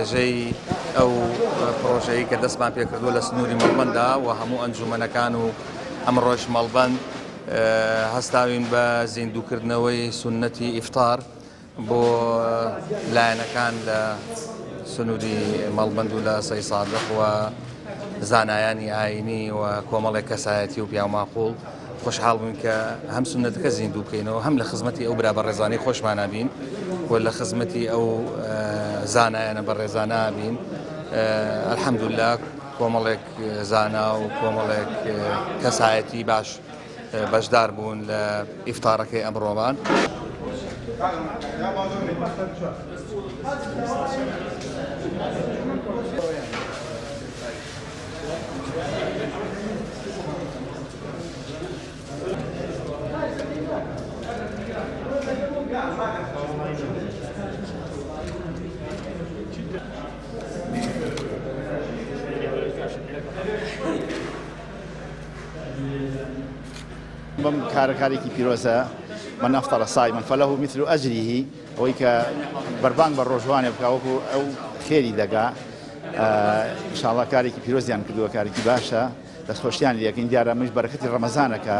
توێژەی ئەو پرۆژەیە کە دەستمان پێکردووە لە سنووری مەڵبەنددا و هەموو ئەنجومەنەکان و ئەم ڕۆژ مەڵبەند هەستاوین بە زیندووکردنەوەی سونەتی ئیفتار بۆ لایەنەکان لە سنووری مەڵبەند و لە سەی سادق و زانایانی ئاینی و کۆمەڵێک کەسایەتی و پیاماقوڵ خۆشحاڵ بووین کە هەم سونەتەکە زیندوو بکەینەوە هەم لە خزمەتی ئەو برا بەڕێزانەی خۆشمانە بین و لە خزمەتی ئەو زانایانە بەڕێزانە بین. ئەلحەمدولیلا کۆمەڵێک زانا و کۆمەڵێک کەسایەتی باش بەشدار بوون لە ئیفتارەکەی ئەمڕۆمان. بەم کارەکارێکی پیرۆزە من ئەفطر صائما فله مثل ئەجره ئەوەی کە بەربانگ بە ڕۆژوانێ بکە وەکو ئەو خێری دەگا. ئینشاڵڵا کارێکی پیرۆزیان کردووە، کارێکی باشە، دەستخۆشیان لەکەین. دیارە مش بەرەکەتی ڕەمەزانەکە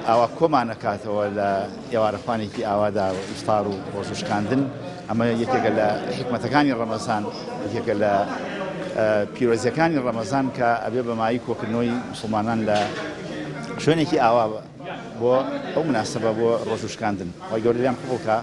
ئاوا کۆمان نەکاتەوە لە ئێوارەخوانێکی ئاوادا و ئیفتار و ڕۆژوشکاندن. ئەمە یەکێکە لە حکمەتەکانی ڕەمەزان، یەکێکە لە پیرۆزیەکانی ڕەمەزان کە ئەبێ بەمایی کۆکردنەوەی موسڵمانان لە شوێنێکی ئاوا بۆ ئەو مناسبە بۆ ڕۆژوشکاندن. وای گەورە لێیان قبوڵکە.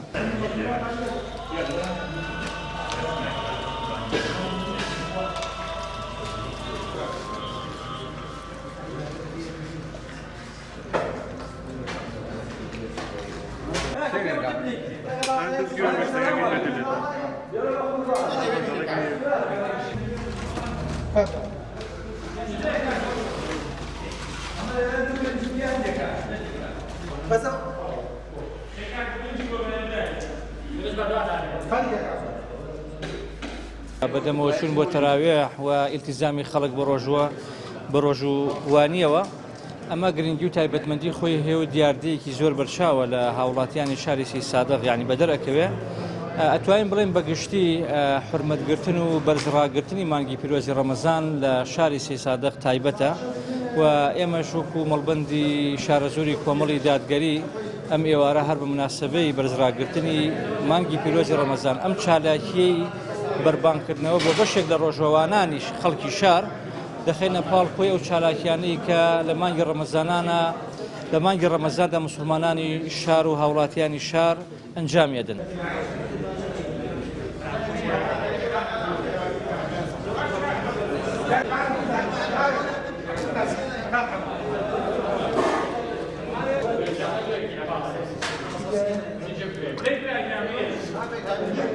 بەدەمەوە چوون بۆ تەراوێح و ئیلتیزامی خەڵک بە ڕۆژوانیەوە. ئەمە گرنگی و تایبەتمەندی خۆی هەیە و دیاردەیەکی زۆر بەرچاوە لە هاوڵاتیانی شاری سەی سادق، یعنی بە دەرەکەوێ ئەتوانین بڵێن بەگشتی حورمەتگرتن و بەرزڕاگرتنی مانگی پیرۆزی ڕەمەزان لە شاری سەی سادق تایبەتە و ئێمەش وەکو مەڵبەندی شارە زۆری کۆمەڵی دادگەری ئەم ئێوارە هەر بە مناسبەی بەرزڕاگرتنی مانگی پیرۆزی ڕەمەزان ئەم چالاکیەی بەربانکردنەوە بۆ بەشێک لە ڕۆژەوانانی خەڵکی شار دەخێنە پاڵ خۆی ئەو چالاکیانەی کە لە مانگی ڕەمەزانانە لە مانگی ڕەمەزاندا موسڵمانانی شار و هاوڵاتیانی شار ئەنجام ئێدن. Thank you.